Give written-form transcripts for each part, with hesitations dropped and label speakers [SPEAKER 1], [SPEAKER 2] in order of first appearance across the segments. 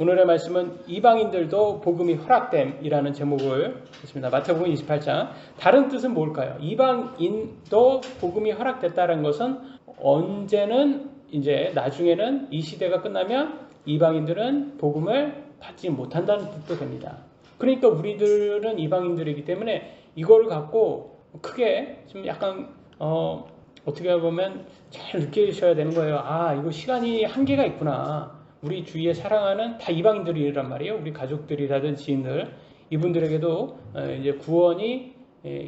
[SPEAKER 1] 오늘의 말씀은 이방인들도 복음이 허락됨이라는 제목을 했습니다. 마태복음 28장. 다른 뜻은 뭘까요? 이방인도 복음이 허락됐다는 것은 언제는 이제 나중에는 이 시대가 끝나면 이방인들은 복음을 받지 못한다는 뜻도 됩니다. 그러니까 우리들은 이방인들이기 때문에 이걸 갖고 크게 좀 약간 어떻게 보면 잘 느끼셔야 되는 거예요. 아, 이거 시간이 한계가 있구나. 우리 주위에 사랑하는 다 이방인들이란 말이에요. 우리 가족들이라든지 지인들, 이분들에게도 이제 구원이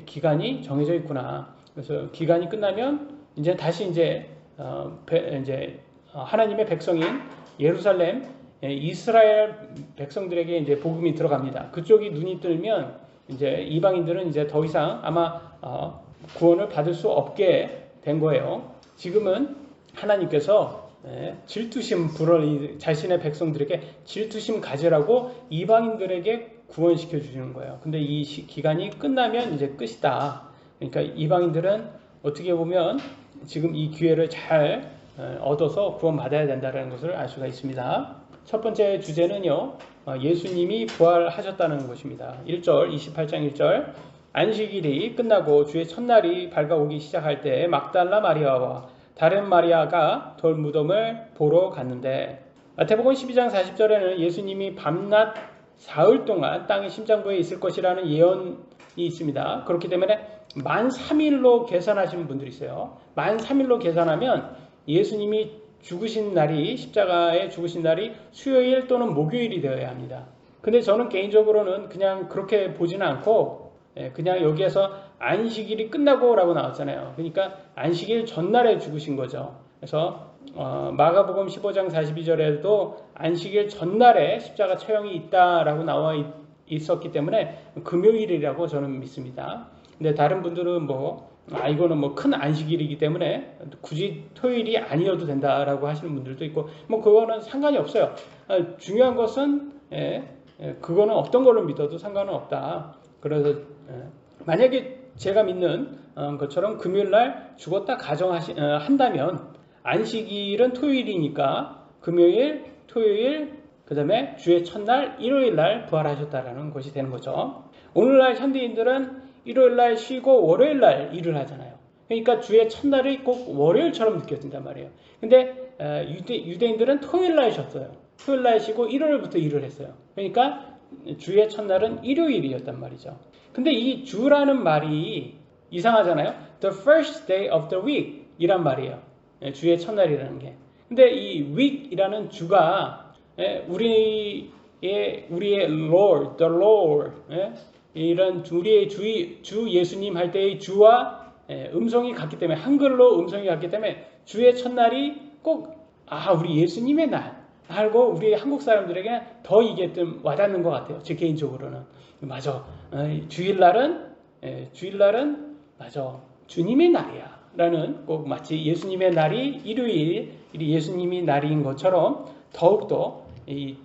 [SPEAKER 1] 기간이 정해져 있구나. 그래서 기간이 끝나면 이제 다시 이제 하나님의 백성인 예루살렘, 이스라엘 백성들에게 이제 복음이 들어갑니다. 그쪽이 눈이 뜨면 이제 이방인들은 이제 더 이상 아마 구원을 받을 수 없게 된 거예요. 지금은 하나님께서 질투심 불어 자신의 백성들에게 질투심 가지라고 이방인들에게 구원시켜 주시는 거예요. 근데 이 기간이 끝나면 이제 끝이다. 그러니까 이방인들은 어떻게 보면 지금 이 기회를 잘 얻어서 구원받아야 된다는 것을 알 수가 있습니다. 첫 번째 주제는요, 예수님이 부활하셨다는 것입니다. 1절, 28장 1절. 안식일이 끝나고 주의 첫날이 밝아오기 시작할 때 막달라 마리아와 다른 마리아가 돌무덤을 보러 갔는데, 마태복음 12장 40절에는 예수님이 밤낮 사흘 동안 땅의 심장부에 있을 것이라는 예언이 있습니다. 그렇기 때문에 만 3일로 계산하시는 분들이 있어요. 만 3일로 계산하면 예수님이 죽으신 날이, 십자가에 죽으신 날이 수요일 또는 목요일이 되어야 합니다. 근데 저는 개인적으로는 그냥 그렇게 보지는 않고 그냥 여기에서 안식일이 끝나고 라고 나왔잖아요. 그러니까 안식일 전날에 죽으신 거죠. 그래서 마가복음 15장 42절에도 안식일 전날에 십자가 처형이 있다라고 나와 있었기 때문에 금요일이라고 저는 믿습니다. 근데 다른 분들은 이거는 큰 안식일이기 때문에 굳이 토요일이 아니어도 된다라고 하시는 분들도 있고, 그거는 상관이 없어요. 중요한 것은 그거는 어떤 걸로 믿어도 상관은 없다. 그래서 만약에 제가 믿는 것처럼 금요일날 죽었다 가정한다면 안식일은 토요일이니까 금요일, 토요일, 그 다음에 주의 첫날 일요일날 부활하셨다라는 것이 되는 거죠. 오늘날 현대인들은 일요일날 쉬고 월요일날 일을 하잖아요. 그러니까 주의 첫날이 꼭 월요일처럼 느껴진단 말이에요. 근데 유대인들은 토요일날 쉬었어요. 토요일날 쉬고 일요일부터 일을 했어요. 그러니까 주의 첫날은 일요일이었단 말이죠. 근데 이 주라는 말이 이상하잖아요. The first day of the week 이란 말이에요. 주의 첫날이라는 게. 근데 이 week이라는 주가 우리의 Lord, the Lord, 이런 우리의 주 예수님 할 때의 주와 음성이 같기 때문에, 한글로 음성이 같기 때문에 주의 첫날이 꼭 우리 예수님의 날 알고 우리 한국 사람들에게 더 이게 좀 와닿는 것 같아요. 제 개인적으로는. 맞아. 주일날은 맞아. 주님의 날이야. 라는, 꼭 마치 예수님의 날이 일요일이 예수님이 날인 것처럼 더욱더 이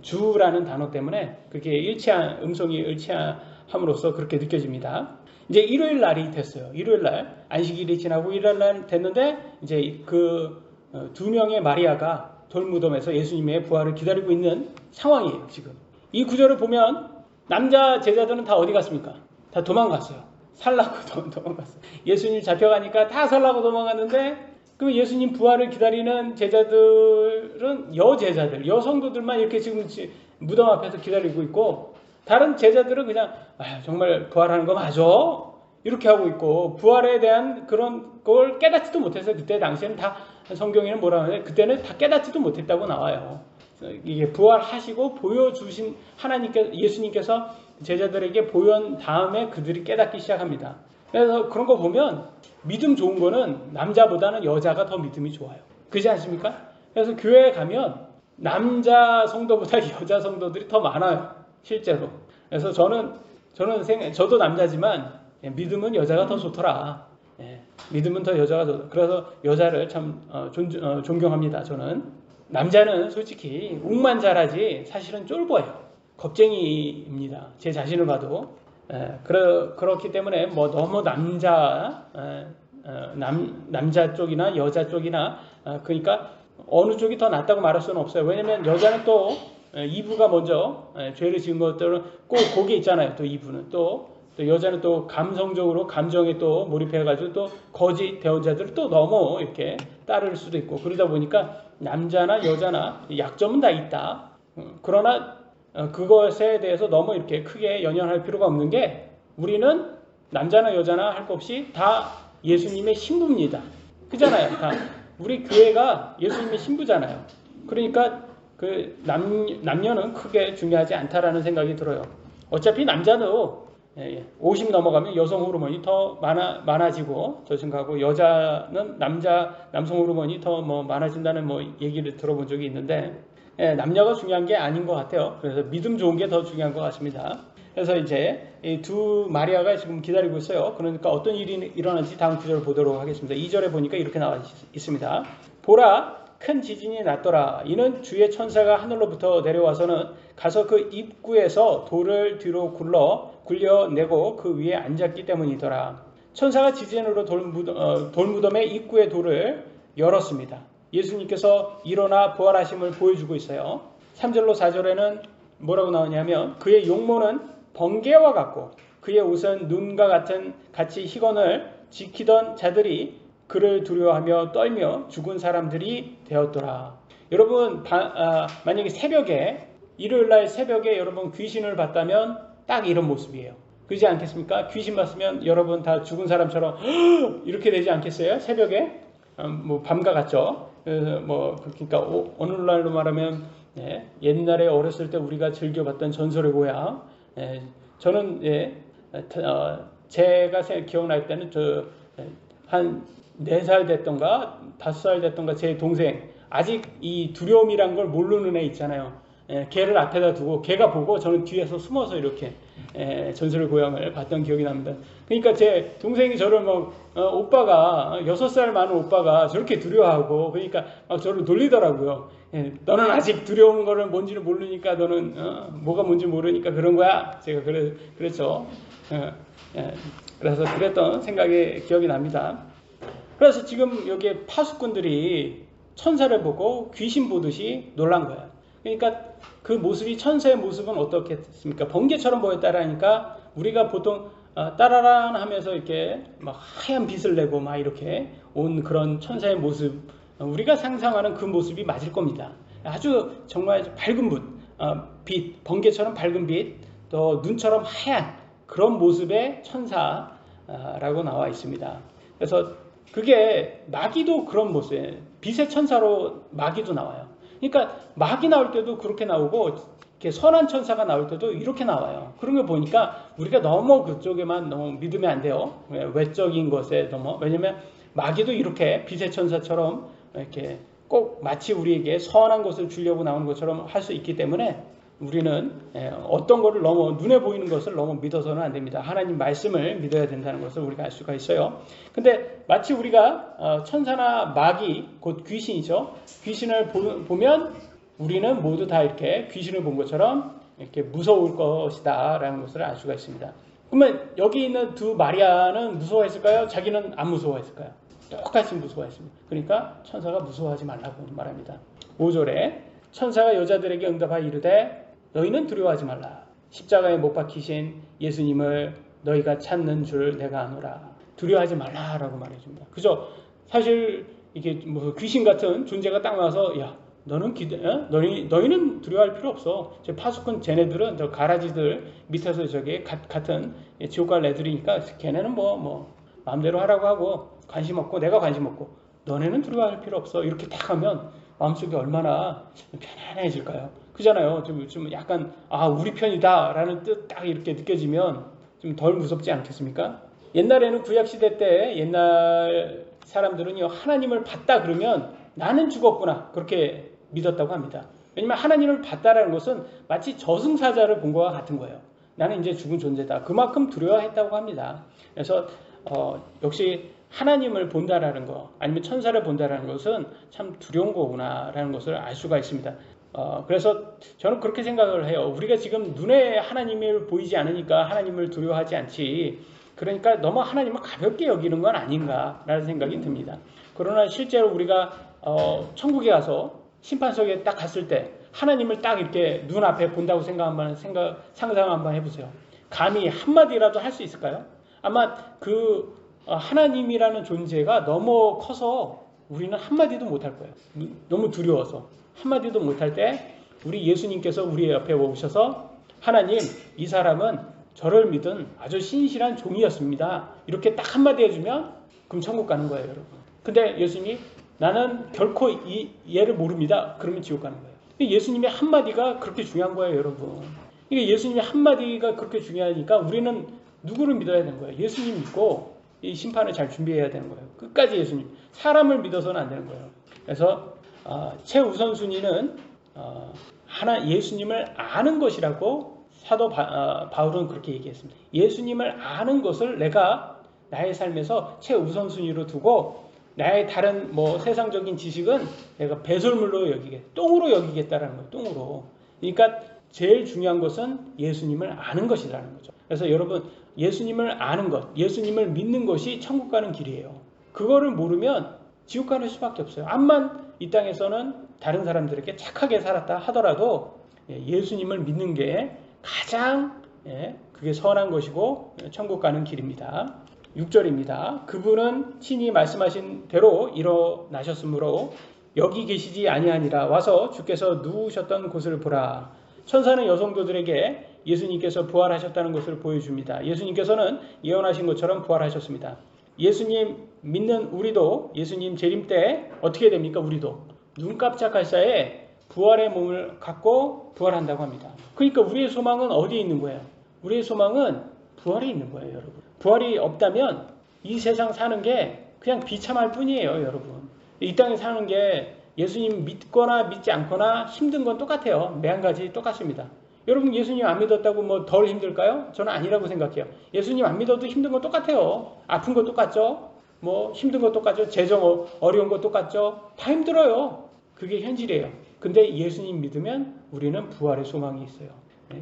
[SPEAKER 1] 주라는 단어 때문에 그렇게 음성이 일치함으로써 그렇게 느껴집니다. 이제 일요일 날이 됐어요. 일요일 날 안식일이 지나고 일요일 날 됐는데 이제 그 두 명의 마리아가 돌무덤에서 예수님의 부활을 기다리고 있는 상황이에요. 지금 이 구절을 보면 남자 제자들은 다 어디 갔습니까? 다 도망갔어요. 살라고 도망갔어요. 예수님 잡혀가니까 다 살라고 도망갔는데, 그럼 예수님 부활을 기다리는 제자들은 여성도들만 이렇게 지금 무덤 앞에서 기다리고 있고, 다른 제자들은 그냥 정말 부활하는 거 맞아? 이렇게 하고 있고, 부활에 대한 그런 걸 깨닫지도 못했어요. 그때 당시에는 다, 성경에는 뭐라 하냐면 그때는 다 깨닫지도 못했다고 나와요. 이게 부활하시고 보여주신 예수님께서 제자들에게 보여준 다음에 그들이 깨닫기 시작합니다. 그래서 그런 거 보면 믿음 좋은 거는 남자보다는 여자가 더 믿음이 좋아요. 그렇지 않습니까? 그래서 교회에 가면 남자 성도보다 여자 성도들이 더 많아요. 실제로. 그래서 저도 남자지만 믿음은 여자가 더 좋더라. 믿음은 더 여자가 좋더라. 그래서 여자를 참 존경합니다. 저는. 남자는 솔직히 웅만 잘하지 사실은 쫄보예요. 겁쟁이입니다. 제 자신을 봐도. 그렇기 때문에 너무 남자 쪽이나 여자 쪽이나 그러니까 어느 쪽이 더 낫다고 말할 수는 없어요. 왜냐면 여자는 또 이브가 먼저 죄를 지은 것들은 꼭 거기에 있잖아요. 또 이브는 또 여자는 또 감성적으로 감정에 또 몰입해가지고 또 거짓 대언자들을 또 너무 이렇게 따를 수도 있고 그러다 보니까 남자나 여자나 약점은 다 있다. 그러나 그것에 대해서 너무 이렇게 크게 연연할 필요가 없는 게 우리는 남자나 여자나 할 것 없이 다 예수님의 신부입니다. 그잖아요. 다 우리 교회가 예수님의 신부잖아요. 그러니까 그 남녀는 크게 중요하지 않다라는 생각이 들어요. 어차피 남자도 50 넘어가면 여성 호르몬이 더 많아지고 저 생각하고 여자는 남성 호르몬이 더 많아진다는 얘기를 들어본 적이 있는데 남녀가 중요한 게 아닌 것 같아요. 그래서 믿음 좋은 게 더 중요한 것 같습니다. 그래서 이제 이 두 마리아가 지금 기다리고 있어요. 그러니까 어떤 일이 일어날지 다음 구절을 보도록 하겠습니다. 2절에 보니까 이렇게 나와 있습니다. 보라 큰 지진이 났더라. 이는 주의 천사가 하늘로부터 내려와서는 가서 그 입구에서 돌을 뒤로 굴려내고 그 위에 앉았기 때문이더라. 천사가 지진으로 돌무덤의 입구의 돌을 열었습니다. 예수님께서 일어나 부활하심을 보여주고 있어요. 3절로 4절에는 뭐라고 나오냐면 그의 용모는 번개와 같고 그의 옷은 눈과 같이 희건을 지키던 자들이 그를 두려워하며 떨며 죽은 사람들이 되었더라. 여러분 만약에 새벽에 일요일날 새벽에 여러분 귀신을 봤다면 딱 이런 모습이에요. 그러지 않겠습니까? 귀신 봤으면 여러분 다 죽은 사람처럼 이렇게 되지 않겠어요? 새벽에 밤과 같죠. 그러니까 오늘날로 말하면 옛날에 어렸을 때 우리가 즐겨봤던 전설의 고향. 저는 제가 기억날 때는 한 4살 됐던가 5살 됐던가 제 동생 아직 이 두려움이란 걸 모르는 애 있잖아요. 걔를 앞에다 두고 걔가 보고 저는 뒤에서 숨어서 이렇게 전설의 고향을 봤던 기억이 납니다. 그러니까 제 동생이 저를 오빠가 6살 많은 오빠가 저렇게 두려워하고 그러니까 막 저를 놀리더라고요. 너는 아직 두려운 거를 뭔지를 모르니까 너는 뭐가 뭔지 모르니까 그런 거야. 제가 그랬죠. 그래서 그랬던 생각이 기억이 납니다. 그래서 지금 여기에 파수꾼들이 천사를 보고 귀신 보듯이 놀란 거예요. 그러니까 그 모습이 천사의 모습은 어떻겠습니까? 번개처럼 보였다라니까 우리가 보통 따라란 하면서 이렇게 막 하얀 빛을 내고 막 이렇게 온 그런 천사의 모습 우리가 상상하는 그 모습이 맞을 겁니다. 아주 정말 밝은 빛, 번개처럼 밝은 빛, 또 눈처럼 하얀 그런 모습의 천사라고 나와 있습니다. 그래서 그게 마귀도 그런 모습이에요. 빛의 천사로 마귀도 나와요. 그러니까 마귀 나올 때도 그렇게 나오고 이렇게 선한 천사가 나올 때도 이렇게 나와요. 그런 걸 보니까 우리가 너무 그쪽에만 너무 믿으면 안 돼요. 외적인 것에 너무. 왜냐면 마귀도 이렇게 빛의 천사처럼 이렇게 꼭 마치 우리에게 선한 것을 주려고 나오는 것처럼 할 수 있기 때문에 우리는 어떤 것을 너무 눈에 보이는 것을 너무 믿어서는 안 됩니다. 하나님 말씀을 믿어야 된다는 것을 우리가 알 수가 있어요. 근데 마치 우리가 천사나 마귀 곧 귀신이죠. 귀신을 보면 우리는 모두 다 이렇게 귀신을 본 것처럼 이렇게 무서울 것이다 라는 것을 알 수가 있습니다. 그러면 여기 있는 두 마리아는 무서워했을까요? 자기는 안 무서워했을까요? 똑같이 무서워했습니다. 그러니까 천사가 무서워하지 말라고 말합니다. 5절에 천사가 여자들에게 응답하여 이르되 너희는 두려워하지 말라. 십자가에 못 박히신 예수님을 너희가 찾는 줄 내가 아노라. 두려워하지 말라라고 말해줍니다. 그죠? 사실 이게 뭐 귀신 같은 존재가 딱 나와서 야 너희는 두려워할 필요 없어. 저 파수꾼 쟤네들은 저 가라지들 밑에서 저기 같은 지옥 갈 애들이니까 걔네는 뭐 마음대로 하라고 하고 관심 없고 내가 관심 없고 너네는 두려워할 필요 없어. 이렇게 딱 하면 마음속에 얼마나 편안해질까요? 그잖아요. 좀 약간 우리 편이다라는 뜻 딱 이렇게 느껴지면 좀 덜 무섭지 않겠습니까? 옛날에는 구약시대 때 옛날 사람들은요 하나님을 봤다 그러면 나는 죽었구나 그렇게 믿었다고 합니다. 왜냐면 하나님을 봤다라는 것은 마치 저승사자를 본 것과 같은 거예요. 나는 이제 죽은 존재다. 그만큼 두려워했다고 합니다. 그래서 역시 하나님을 본다라는 거 아니면 천사를 본다라는 것은 참 두려운 거구나라는 것을 알 수가 있습니다. 그래서 저는 그렇게 생각을 해요. 우리가 지금 눈에 하나님을 보이지 않으니까 하나님을 두려워하지 않지. 그러니까 너무 하나님을 가볍게 여기는 건 아닌가라는 생각이 듭니다. 그러나 실제로 우리가 천국에 가서 심판석에 딱 갔을 때 하나님을 딱 이렇게 눈앞에 본다고 상상 한번 해보세요. 감히 한마디라도 할 수 있을까요? 아마 그 하나님이라는 존재가 너무 커서 우리는 한마디도 못할 거예요. 너무 두려워서 한마디도 못할 때 우리 예수님께서 우리 옆에 오셔서 하나님, 이 사람은 저를 믿은 아주 신실한 종이었습니다. 이렇게 딱 한마디 해주면 그럼 천국 가는 거예요, 여러분. 근데 예수님이 나는 결코 얘를 모릅니다. 그러면 지옥 가는 거예요. 예수님의 한마디가 그렇게 중요한 거예요, 여러분. 이게 예수님의 한마디가 그렇게 중요하니까 우리는 누구를 믿어야 되는 거예요? 예수님 믿고 이 심판을 잘 준비해야 되는 거예요. 끝까지 예수님. 사람을 믿어서는 안 되는 거예요. 그래서 최우선순위는 예수님을 아는 것이라고 사도 바울은 그렇게 얘기했습니다. 예수님을 아는 것을 내가 나의 삶에서 최우선순위로 두고 나의 다른 세상적인 지식은 내가 배설물로 똥으로 여기겠다라는 거예요. 똥으로. 그러니까 제일 중요한 것은 예수님을 아는 것이라는 거죠. 그래서 여러분, 예수님을 아는 것, 예수님을 믿는 것이 천국 가는 길이에요. 그거를 모르면 지옥 가는 수밖에 없어요. 암만 이 땅에서는 다른 사람들에게 착하게 살았다 하더라도 예수님을 믿는 게 가장 그게 선한 것이고 천국 가는 길입니다. 6절입니다. 그분은 친히 말씀하신 대로 일어나셨으므로 여기 계시지 아니하니라. 와서 주께서 누우셨던 곳을 보라. 천사는 여성도들에게 예수님께서 부활하셨다는 것을 보여줍니다. 예수님께서는 예언하신 것처럼 부활하셨습니다. 예수님 믿는 우리도 예수님 재림 때 어떻게 됩니까? 우리도 눈 깜짝할 사이에 부활의 몸을 갖고 부활한다고 합니다. 그러니까 우리의 소망은 어디에 있는 거예요? 우리의 소망은 부활에 있는 거예요, 여러분. 부활이 없다면 이 세상 사는 게 그냥 비참할 뿐이에요, 여러분. 이 땅에 사는 게 예수님 믿거나 믿지 않거나 힘든 건 똑같아요. 매 한 가지 똑같습니다. 여러분, 예수님 안 믿었다고 덜 힘들까요? 저는 아니라고 생각해요. 예수님 안 믿어도 힘든 건 똑같아요. 아픈 거 똑같죠? 힘든 거 똑같죠? 재정 어려운 거 똑같죠? 다 힘들어요. 그게 현실이에요. 근데 예수님 믿으면 우리는 부활의 소망이 있어요.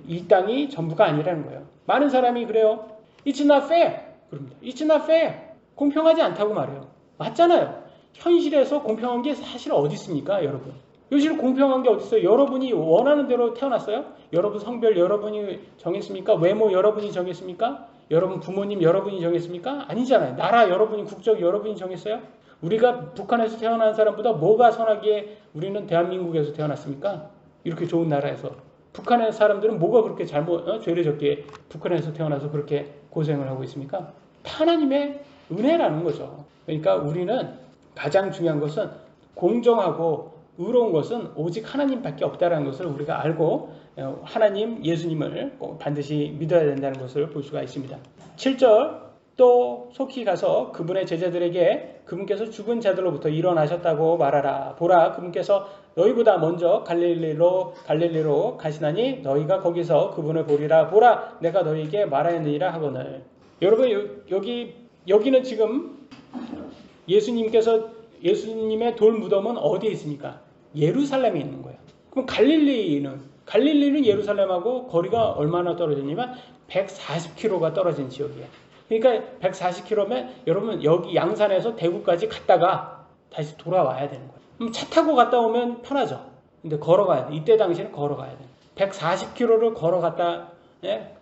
[SPEAKER 1] 이 땅이 전부가 아니라는 거예요. 많은 사람이 그래요. It's not fair. 그럽니다. It's not fair. 공평하지 않다고 말해요. 맞잖아요. 현실에서 공평한 게 사실 어디 있습니까, 여러분? 현실 공평한 게 어디 있어요? 여러분이 원하는 대로 태어났어요? 여러분 성별 여러분이 정했습니까? 외모 여러분이 정했습니까? 여러분 부모님 여러분이 정했습니까? 아니잖아요. 나라 여러분이, 국적 여러분이 정했어요? 우리가 북한에서 태어난 사람보다 뭐가 선하기에 우리는 대한민국에서 태어났습니까? 이렇게 좋은 나라에서. 북한의 사람들은 뭐가 그렇게 죄를 졌기에 북한에서 태어나서 그렇게 고생을 하고 있습니까? 하나님의 은혜라는 거죠. 그러니까 우리는 가장 중요한 것은 공정하고 의로운 것은 오직 하나님밖에 없다는 것을 우리가 알고 하나님, 예수님을 꼭 반드시 믿어야 된다는 것을 볼 수가 있습니다. 7절, 또 속히 가서 그분의 제자들에게 그분께서 죽은 자들로부터 일어나셨다고 말하라. 보라, 그분께서 너희보다 먼저 갈릴리로 가시나니 너희가 거기서 그분을 보리라. 보라, 내가 너희에게 말하였느니라 하거늘. 여러분, 여기는 지금 예수님의 돌 무덤은 어디에 있습니까? 예루살렘에 있는 거예요. 그럼 갈릴리는 예루살렘하고 거리가 얼마나 떨어졌냐면 140km가 떨어진 지역이에요. 그러니까 140km면 여러분 여기 양산에서 대구까지 갔다가 다시 돌아와야 되는 거예요. 그럼 차 타고 갔다 오면 편하죠. 근데 걸어가야 돼. 이때 당시에는 걸어가야 돼. 140km를 걸어갔다,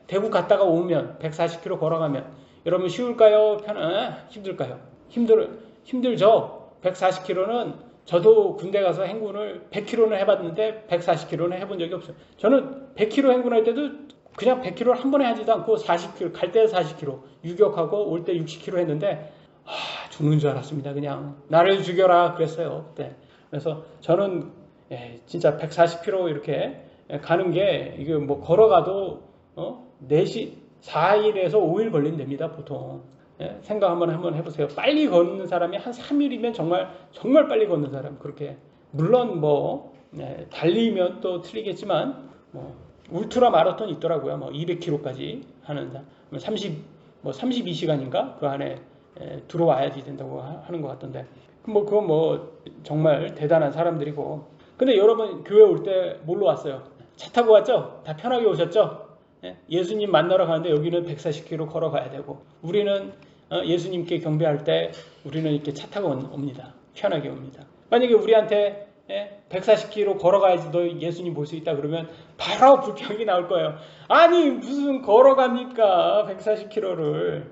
[SPEAKER 1] 대구 갔다가 오면 140km 걸어가면 여러분 쉬울까요? 힘들까요? 힘들죠. 140km는 저도 군대 가서 행군을 100km는 해봤는데 140km는 해본 적이 없어요. 저는 100km 행군할 때도 그냥 100km를 한 번에 하지도 않고 40km, 갈 때 40km, 유격하고 올 때 60km 했는데 죽는 줄 알았습니다. 그냥 나를 죽여라 그랬어요. 그때. 그래서 저는 진짜 140km 이렇게 가는 게 이게 걸어가도 4일에서 5일 걸린답니다. 보통. 생각 한번 해보세요. 빨리 걷는 사람이 한 3일이면 정말 빨리 걷는 사람. 그렇게 물론 달리면 또 틀리겠지만 울트라 마라톤 있더라고요. 200km까지 하는 32시간인가 그 안에 들어와야지 된다고 하는 것 같던데. 그건 정말 대단한 사람들이고. 근데 여러분 교회 올 때 뭘로 왔어요? 차 타고 왔죠? 다 편하게 오셨죠? 예수님 만나러 가는데 여기는 140km 걸어가야 되고, 우리는 예수님께 경배할 때 우리는 이렇게 차 타고 옵니다. 편하게 옵니다. 만약에 우리한테 140km 걸어가야지 너 예수님 볼 수 있다 그러면 바로 불평이 나올 거예요. 아니 무슨 걸어갑니까 140km를.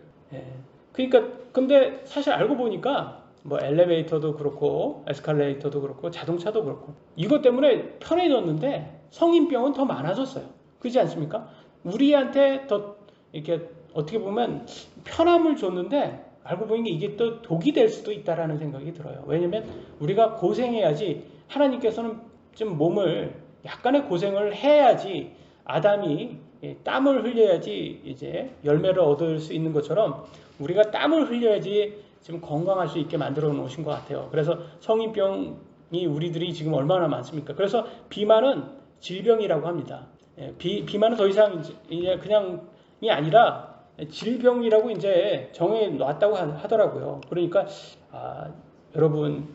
[SPEAKER 1] 그러니까 근데 사실 알고 보니까 뭐 엘리베이터도 그렇고 에스컬레이터도 그렇고 자동차도 그렇고 이것 때문에 편해졌는데 성인병은 더 많아졌어요. 그렇지 않습니까? 우리한테 더 이렇게 어떻게 보면 편함을 줬는데 알고 보니 이게 또 독이 될 수도 있다라는 생각이 들어요. 왜냐면 우리가 고생해야지 하나님께서는 좀 몸을 약간의 고생을 해야지 아담이 땀을 흘려야지 이제 열매를 얻을 수 있는 것처럼 우리가 땀을 흘려야지 좀 건강할 수 있게 만들어 놓으신 것 같아요. 그래서 성인병이 우리들이 지금 얼마나 많습니까? 그래서 비만은 질병이라고 합니다. 비만은 더 이상 이제 그냥이 아니라 질병이라고 이제 정해 놨다고 하더라고요. 그러니까 여러분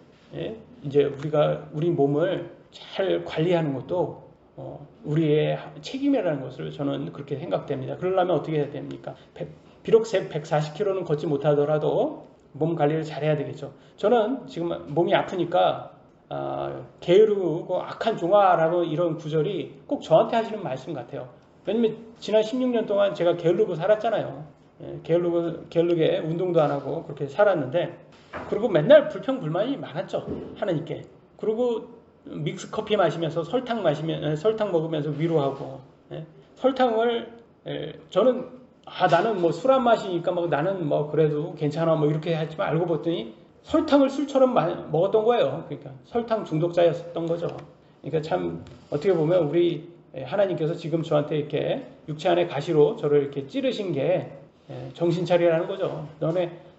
[SPEAKER 1] 이제 우리가 우리 몸을 잘 관리하는 것도 우리의 책임이라는 것을 저는 그렇게 생각됩니다. 그러려면 어떻게 해야 됩니까? 비록 140km는 걷지 못하더라도 몸 관리를 잘해야 되겠죠. 저는 지금 몸이 아프니까 게으르고 악한 종아라고 이런 구절이 꼭 저한테 하시는 말씀 같아요. 왜냐면 지난 16년 동안 제가 게으르고 살았잖아요. 게으르게 운동도 안 하고 그렇게 살았는데 그리고 맨날 불평불만이 많았죠. 하나님께. 그리고 믹스 커피 마시면서 설탕 먹으면서 위로하고 설탕을 저는 나는 뭐 술 안 마시니까 뭐 나는 뭐 그래도 괜찮아 뭐 이렇게 하지만 알고 봤더니 설탕을 술처럼 먹었던 거예요. 그러니까 설탕 중독자였던 거죠. 그러니까 참 어떻게 보면 우리 하나님께서 지금 저한테 이렇게 육체 안의 가시로 저를 이렇게 찌르신 게 정신 차리라는 거죠.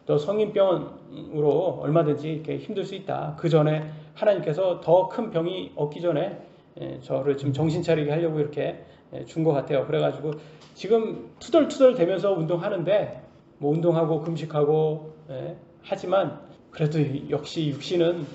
[SPEAKER 1] 너 성인병으로 얼마든지 이렇게 힘들 수 있다. 그 전에 하나님께서 더 큰 병이 얻기 전에 저를 지금 정신 차리게 하려고 이렇게 준 것 같아요. 그래가지고 지금 투덜투덜 대면서 운동하는데 뭐 운동하고 금식하고 하지만 그래도 역시 육신은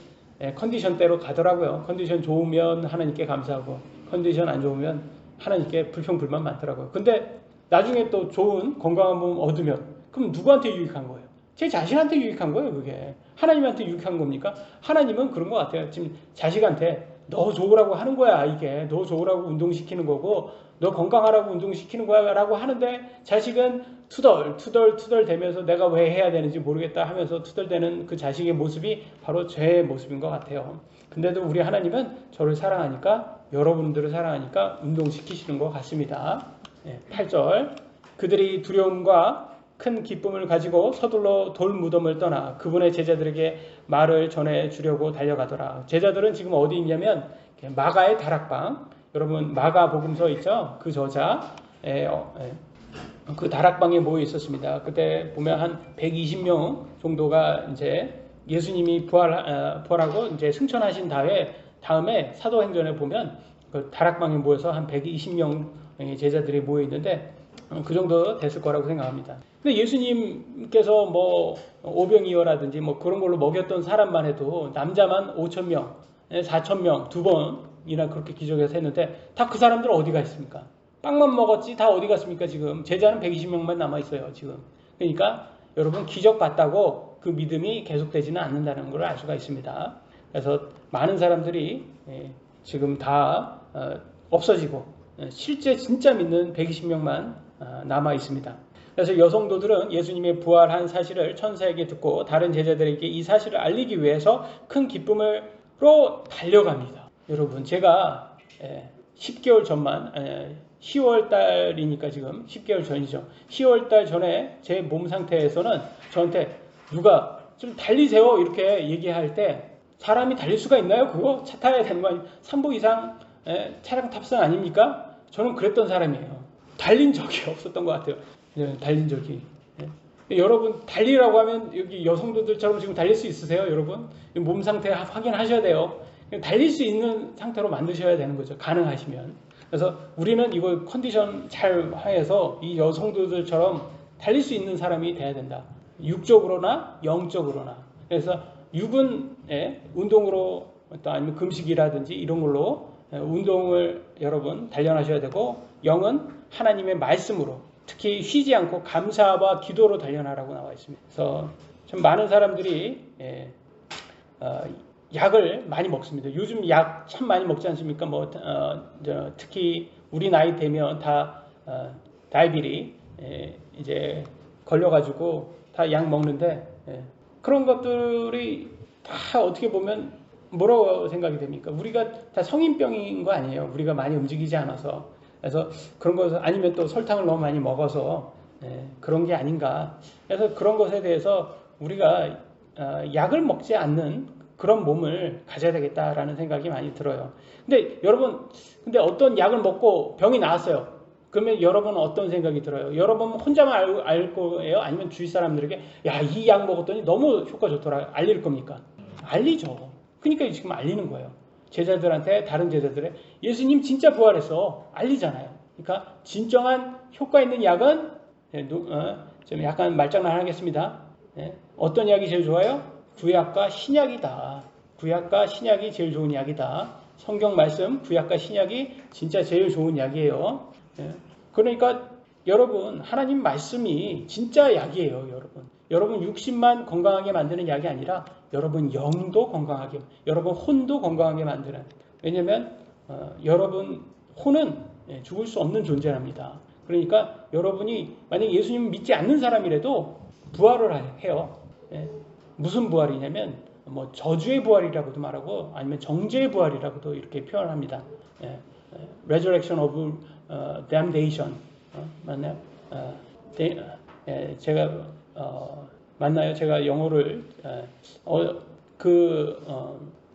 [SPEAKER 1] 컨디션대로 가더라고요. 컨디션 좋으면 하나님께 감사하고 컨디션 안 좋으면 하나님께 불평불만 많더라고요. 근데 나중에 또 좋은 건강한 몸 얻으면 그럼 누구한테 유익한 거예요? 제 자신한테 유익한 거예요. 그게 하나님한테 유익한 겁니까? 하나님은 그런 것 같아요. 지금 자식한테 너 좋으라고 하는 거야. 이게 너 좋으라고 운동시키는 거고 너 건강하라고 운동시키는 거야 라고 하는데 자식은 투덜 대면서 내가 왜 해야 되는지 모르겠다 하면서 투덜대는 그 자식의 모습이 바로 제 모습인 것 같아요. 근데도 우리 하나님은 저를 사랑하니까 여러분들을 사랑하니까 운동시키시는 것 같습니다. 8절 그들이 두려움과 큰 기쁨을 가지고 서둘러 돌 무덤을 떠나 그분의 제자들에게 말을 전해 주려고 달려가더라. 제자들은 지금 어디 있냐면 마가의 다락방, 여러분 마가 복음서 있죠? 그 저자 그 다락방에 모여 있었습니다. 그때 보면 한 120명 정도가 이제 예수님이 부활하고 이제 승천하신 다음에 사도행전에 보면 그 다락방에 모여서 한 120명 제자들이 모여 있는데 그 정도 됐을 거라고 생각합니다. 근데 예수님께서 뭐 오병이어라든지 뭐 그런 걸로 먹였던 사람만 해도 남자만 5,000명, 4,000명 두 번이나 그렇게 기적해서 했는데 다 그 사람들 어디가 있습니까? 빵만 먹었지 다 어디 갔습니까? 지금 제자는 120명만 남아 있어요. 지금. 그러니까 여러분 기적 봤다고 그 믿음이 계속되지는 않는다는 걸 알 수가 있습니다. 그래서 많은 사람들이 지금 다 없어지고 실제 진짜 믿는 120명만 남아 있습니다. 그래서 여성도들은 예수님의 부활한 사실을 천사에게 듣고 다른 제자들에게 이 사실을 알리기 위해서 큰 기쁨으로 달려갑니다. 여러분 제가 10개월 전만 10월 달이니까 지금 10개월 전이죠. 10월 달 전에 제 몸 상태에서는 저한테 누가 좀 달리세요 이렇게 얘기할 때 사람이 달릴 수가 있나요? 그거 차 타야 되는 거 아니에요? 3보 이상 차량 탑승 아닙니까? 저는 그랬던 사람이에요. 달린 적이 없었던 것 같아요. 달린 적이. 여러분 달리라고 하면 여기 여성들처럼 지금 달릴 수 있으세요? 여러분 몸 상태 확인하셔야 돼요. 달릴 수 있는 상태로 만드셔야 되는 거죠. 가능하시면. 그래서 우리는 이걸 컨디션 잘 해서 이 여성들처럼 달릴 수 있는 사람이 돼야 된다. 육적으로나 영적으로나. 그래서 육은 운동으로 또 아니면 금식이라든지 이런 걸로 운동을 여러분 단련하셔야 되고 영은 하나님의 말씀으로 특히 쉬지 않고 감사와 기도로 단련하라고 나와 있습니다. 그래서 좀 많은 사람들이 약을 많이 먹습니다. 요즘 약 참 많이 먹지 않습니까? 뭐 특히 우리 나이 되면 다 다이비리 이제 걸려가지고 다 약 먹는데 그런 것들이 다 어떻게 보면 뭐라고 생각이 됩니까? 우리가 다 성인병인 거 아니에요? 우리가 많이 움직이지 않아서. 그래서 그런 것 아니면 또 설탕을 너무 많이 먹어서 그런 게 아닌가. 그래서 그런 것에 대해서 우리가 약을 먹지 않는 그런 몸을 가져야 되겠다라는 생각이 많이 들어요. 근데 여러분, 근데 어떤 약을 먹고 병이 나았어요. 그러면 여러분은 어떤 생각이 들어요? 여러분 혼자만 알 거예요? 아니면 주위 사람들에게 야, 이 약 먹었더니 너무 효과 좋더라 알릴 겁니까? 알리죠. 그러니까 지금 알리는 거예요. 제자들한테, 다른 제자들의 예수님 진짜 부활했어 알리잖아요. 그러니까 진정한 효과 있는 약은 좀 약간 말장난 하겠습니다. 어떤 약이 제일 좋아요? 구약과 신약이다. 구약과 신약이 제일 좋은 약이다. 성경 말씀 구약과 신약이 진짜 제일 좋은 약이에요. 그러니까 여러분 하나님 말씀이 진짜 약이에요. 여러분 육신만 건강하게 만드는 약이 아니라 여러분 영도 건강하게, 여러분 혼도 건강하게 만드는. 왜냐하면 여러분 혼은 죽을 수 없는 존재랍니다. 그러니까 여러분이 만약 예수님 믿지 않는 사람이라도 부활을 해요. 무슨 부활이냐면 뭐 저주의 부활이라고도 말하고 아니면 정죄의 부활이라고도 이렇게 표현합니다. Resurrection of damnation 맞나요? 제가 맞나요? 제가 영어를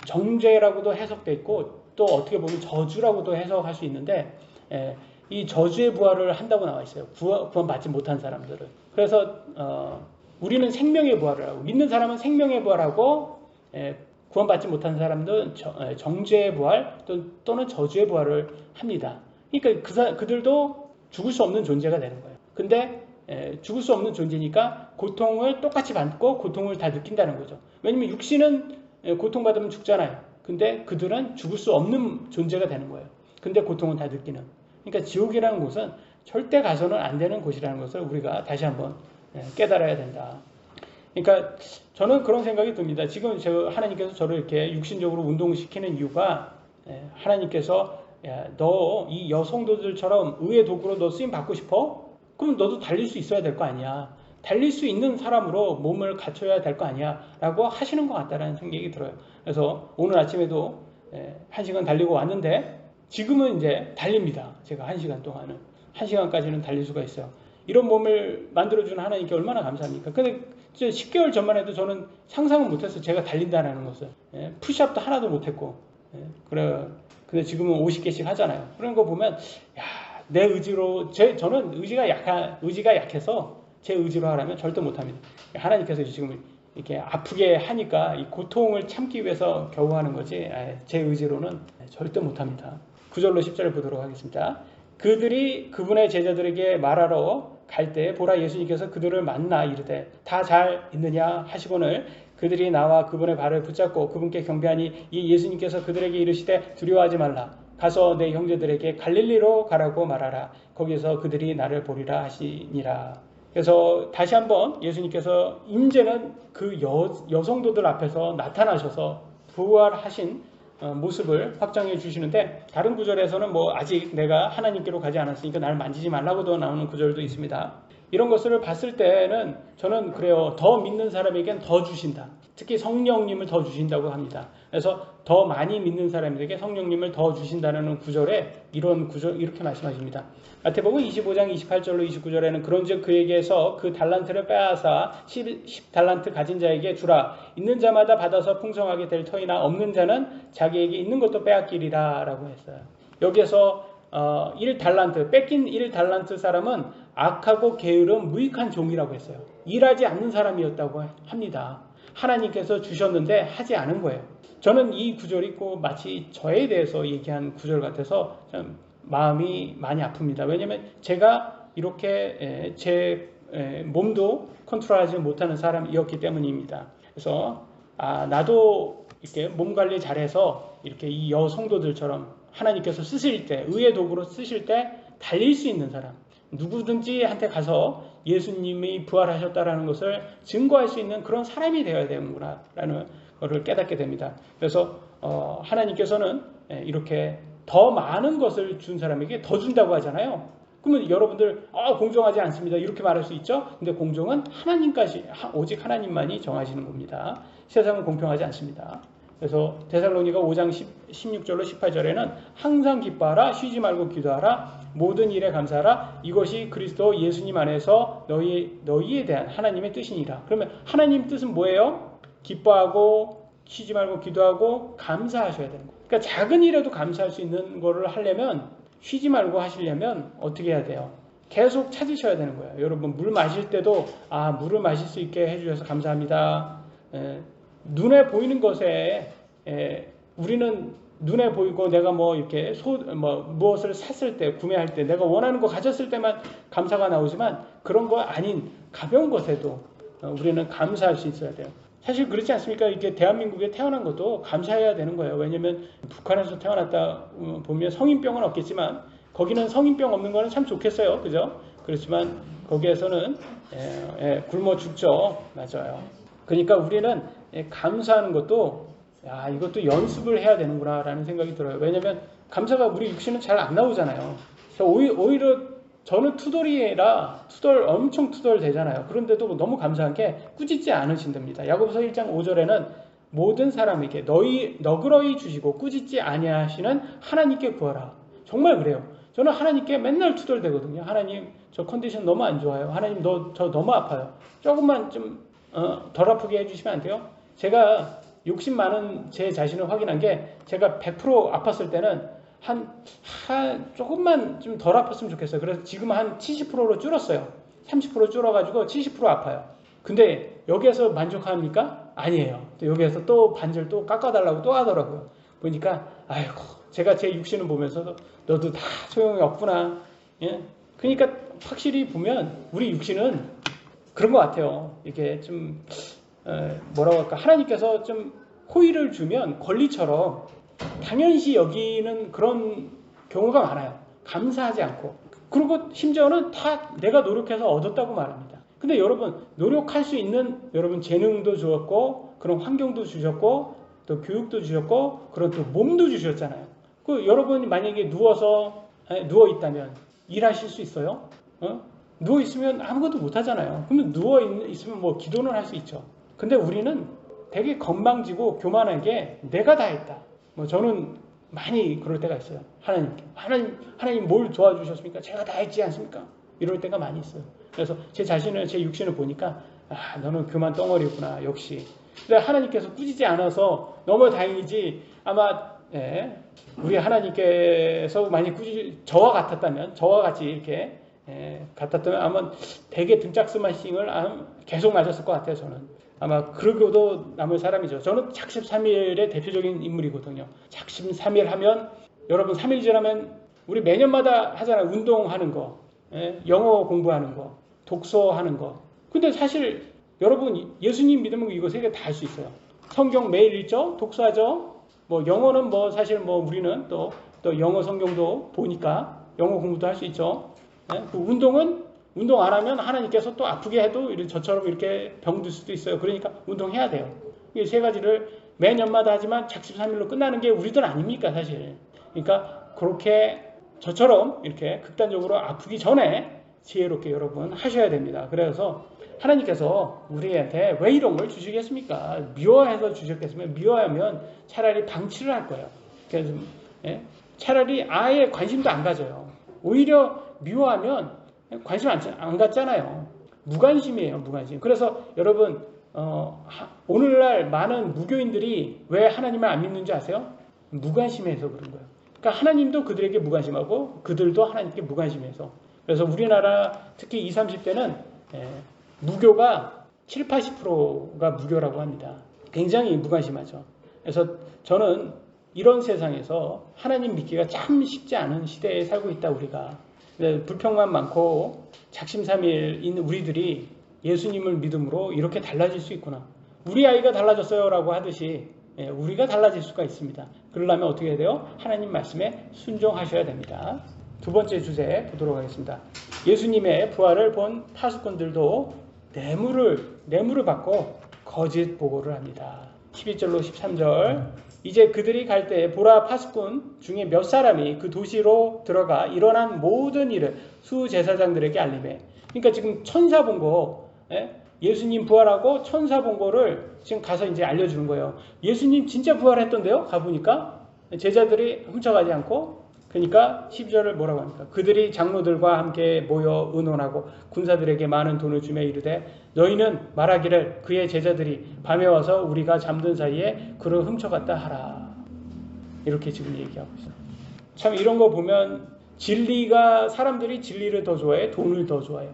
[SPEAKER 1] 정죄라고도 해석돼 있고 또 어떻게 보면 저주라고도 해석할 수 있는데 이 저주의 부활을 한다고 나와 있어요. 구원받지 못한 사람들은. 그래서 우리는 생명의 부활을 하고 믿는 사람은 생명의 부활하고 구원받지 못한 사람들은 정죄의 부활 또는 저주의 부활을 합니다. 그러니까 그들도 죽을 수 없는 존재가 되는 거예요. 근데 죽을 수 없는 존재니까 고통을 똑같이 받고 고통을 다 느낀다는 거죠. 왜냐면 육신은 고통받으면 죽잖아요. 근데 그들은 죽을 수 없는 존재가 되는 거예요. 근데 고통은 다 느끼는. 그러니까 지옥이라는 곳은 절대 가서는 안 되는 곳이라는 것을 우리가 다시 한번 깨달아야 된다. 그러니까 저는 그런 생각이 듭니다. 지금 하나님께서 저를 이렇게 육신적으로 운동시키는 이유가 하나님께서 너 이 여성도들처럼 의의 도구로 너 쓰임 받고 싶어? 그럼 너도 달릴 수 있어야 될 거 아니야. 달릴 수 있는 사람으로 몸을 갖춰야 될 거 아니야 라고 하시는 것 같다는 생각이 들어요. 그래서 오늘 아침에도 1시간 달리고 왔는데 지금은 이제 달립니다. 제가 1시간 동안은 1시간까지는 달릴 수가 있어요. 이런 몸을 만들어주는 하나님께 얼마나 감사합니까? 근데 10개월 전만 해도 저는 상상은 못했어요. 제가 달린다는 것을. 푸시업도 하나도 못했고. 근데 지금은 50개씩 하잖아요. 그런 거 보면 야, 내 의지로 저는 의지가 약해서 제 의지로 하라면 절대 못합니다. 하나님께서 지금 이렇게 아프게 하니까 이 고통을 참기 위해서 겨우 하는 거지 제 의지로는 절대 못합니다. 9절로 10절을 보도록 하겠습니다. 그들이 그분의 제자들에게 말하러 갈 때 보라 예수님께서 그들을 만나 이르되 다 잘 있느냐 하시거늘 그들이 나와 그분의 발을 붙잡고 그분께 경배하니 이 예수님께서 그들에게 이르시되 두려워하지 말라 가서 내 형제들에게 갈릴리로 가라고 말하라 거기서 그들이 나를 보리라 하시니라. 그래서 다시 한번 예수님께서 이제는 그 여성도들 앞에서 나타나셔서 부활하신 모습을 확장해 주시는데 다른 구절에서는 뭐 아직 내가 하나님께로 가지 않았으니까 나를 만지지 말라고도 나오는 구절도 있습니다. 이런 것을 봤을 때는 저는 그래요. 더 믿는 사람에겐 더 주신다. 특히 성령님을 더 주신다고 합니다. 그래서 더 많이 믿는 사람들에게 성령님을 더 주신다는 구절에 이런 구절 이렇게 말씀하십니다. 마태복음 25장 28절로 29절에는 그런즉 그에게서 그 달란트를 빼앗아 10달란트 가진 자에게 주라. 있는 자마다 받아서 풍성하게 될 터이나 없는 자는 자기에게 있는 것도 빼앗기리라 라고 했어요. 여기에서 1달란트 뺏긴 1달란트 사람은 악하고 게으른 무익한 종이라고 했어요. 일하지 않는 사람이었다고 합니다. 하나님께서 주셨는데 하지 않은 거예요. 저는 이 구절이 꼭 마치 저에 대해서 얘기한 구절 같아서 참 마음이 많이 아픕니다. 왜냐하면 제가 이렇게 제 몸도 컨트롤하지 못하는 사람이었기 때문입니다. 그래서 나도 이렇게 몸 관리 잘해서 이렇게 이 여성도들처럼 하나님께서 쓰실 때 의의 도구로 쓰실 때 달릴 수 있는 사람 누구든지 한테 가서 예수님이 부활하셨다라는 것을 증거할 수 있는 그런 사람이 되어야 되는구나 라는 거를 깨닫게 됩니다. 그래서 하나님께서는 이렇게 더 많은 것을 준 사람에게 더 준다고 하잖아요. 그러면 여러분들 공정하지 않습니다 이렇게 말할 수 있죠. 근데 공정은 하나님까지 오직 하나님만이 정하시는 겁니다. 세상은 공평하지 않습니다. 그래서 데살로니가 5장 16절로 18절에는 항상 기뻐하라, 쉬지 말고 기도하라, 모든 일에 감사하라, 이것이 그리스도 예수님 안에서 너희에 대한 하나님의 뜻이니라. 그러면 하나님 뜻은 뭐예요? 기뻐하고 쉬지 말고 기도하고 감사하셔야 되는 거예요. 그러니까 작은 일에도 감사할 수 있는 거를 하려면, 쉬지 말고 하시려면 어떻게 해야 돼요? 계속 찾으셔야 되는 거예요. 여러분 물 마실 때도 물을 마실 수 있게 해주셔서 감사합니다. 눈에 보이는 것에 우리는 눈에 보이고 내가 이렇게 무엇을 샀을 때, 구매할 때, 내가 원하는 거 가졌을 때만 감사가 나오지만 그런 거 아닌 가벼운 것에도 우리는 감사할 수 있어야 돼요. 사실 그렇지 않습니까? 이렇게 대한민국에 태어난 것도 감사해야 되는 거예요. 왜냐면 북한에서 태어났다 보면 성인병은 없겠지만 거기는 성인병 없는 거는 참 좋겠어요. 그죠? 그렇지만 거기에서는 굶어 죽죠. 맞아요. 그러니까 우리는 감사하는 것도 이것도 연습을 해야 되는구나 라는 생각이 들어요. 왜냐면 감사가 우리 육신은 잘 안 나오잖아요. 오히려 저는 투덜이라 엄청 투덜 되잖아요. 그런데도 너무 감사한 게 꾸짖지 않으신답니다. 야고보서 1장 5절에는 모든 사람에게 너그러이 주시고 꾸짖지 아니하시는 하나님께 구하라. 정말 그래요. 저는 하나님께 맨날 투덜대거든요. 하나님 저 컨디션 너무 안 좋아요. 하나님 저 너무 아파요. 조금만 좀 덜 아프게 해주시면 안 돼요? 제가 욕심 많은 제 자신을 확인한 게, 제가 100% 아팠을 때는 조금만 좀 덜 아팠으면 좋겠어요. 그래서 지금 한 70%로 줄었어요. 30% 줄어가지고 70% 아파요. 근데 여기에서 만족합니까? 아니에요. 또 여기에서 또 반절 또 깎아달라고 또 하더라고요. 보니까 제가 제 육신을 보면서 너도 다 소용이 없구나. 예? 그러니까 확실히 보면 우리 육신은 그런 것 같아요. 이게 좀 뭐라고 할까, 하나님께서 좀 호의를 주면 권리처럼 당연시 여기는 그런 경우가 많아요. 감사하지 않고. 그리고 심지어는 다 내가 노력해서 얻었다고 말합니다. 근데 여러분, 노력할 수 있는 여러분 재능도 주었고, 그런 환경도 주셨고, 또 교육도 주셨고, 그런 또 몸도 주셨잖아요. 여러분이 만약에 누워 있다면 일하실 수 있어요? 누워 있으면 아무것도 못 하잖아요. 그러면 누워 있으면 기도는 할 수 있죠. 근데 우리는 되게 건방지고 교만하게 내가 다 했다. 저는 많이 그럴 때가 있어요. 하나님 뭘 도와주셨습니까? 제가 다 했지 않습니까? 이럴 때가 많이 있어요. 그래서 제 육신을 보니까 너는 교만 덩어리구나 역시. 근데 하나님께서 꾸짖지 않아서 너무 다행이지. 아마 우리 하나님께서 많이 저와 같이 이렇게 같았다면 아마 되게 등짝스마싱을 계속 맞았을 것 같아요. 저는 아마 그러고도 남을 사람이죠. 저는 작심삼일의 대표적인 인물이거든요. 작심삼일 하면, 여러분 3일 지나면 우리 매년마다 하잖아요. 운동하는 거, 영어 공부하는 거, 독서하는 거. 근데 사실 여러분 예수님 믿으면 이거 세 개 다 할 수 있어요. 성경 매일 읽죠, 독서하죠. 영어는 사실 우리는 또 영어 성경도 보니까 영어 공부도 할 수 있죠. 그 운동 안 하면 하나님께서 또 아프게 해도 저처럼 이렇게 병들 수도 있어요. 그러니까 운동해야 돼요. 이 세 가지를 매년마다 하지만 작심삼일로 끝나는 게 우리들 아닙니까 사실. 그러니까 그렇게 저처럼 이렇게 극단적으로 아프기 전에 지혜롭게 여러분 하셔야 됩니다. 그래서 하나님께서 우리한테 왜 이런 걸 주시겠습니까? 미워해서 주셨겠으면, 미워하면 차라리 방치를 할 거예요. 그래서 차라리 아예 관심도 안 가져요. 오히려 미워하면 관심 안 갖잖아요. 무관심이에요, 무관심. 그래서 여러분 오늘날 많은 무교인들이 왜 하나님을 안 믿는지 아세요? 무관심해서 그런 거예요. 그러니까 하나님도 그들에게 무관심하고 그들도 하나님께 무관심해서. 그래서 우리나라 특히 20, 30대는 무교가 7, 80%가 무교라고 합니다. 굉장히 무관심하죠. 그래서 저는 이런 세상에서 하나님 믿기가 참 쉽지 않은 시대에 살고 있다 우리가. 불평만 많고 작심삼일인 우리들이 예수님을 믿음으로 이렇게 달라질 수 있구나. 우리 아이가 달라졌어요 라고 하듯이 우리가 달라질 수가 있습니다. 그러려면 어떻게 해야 돼요? 하나님 말씀에 순종하셔야 됩니다. 두 번째 주제 보도록 하겠습니다. 예수님의 부활을 본 파수꾼들도 뇌물을 받고 거짓 보고를 합니다. 11절로 13절. 이제 그들이 갈 때 보라 파수꾼 중에 몇 사람이 그 도시로 들어가 일어난 모든 일을 수제사장들에게 알리매. 그러니까 지금 천사 본 거, 예수님 부활하고 천사 본 거를 지금 가서 이제 알려주는 거예요. 예수님 진짜 부활했던데요? 가보니까 제자들이 훔쳐가지 않고. 그러니까 12절을 뭐라고 합니까? 그들이 장로들과 함께 모여 의논하고 군사들에게 많은 돈을 주며 이르되 너희는 말하기를 그의 제자들이 밤에 와서 우리가 잠든 사이에 그를 훔쳐갔다 하라. 이렇게 지금 얘기하고 있어요. 참 이런 거 보면 진리가, 사람들이 진리를 더 좋아해? 돈을 더 좋아해요?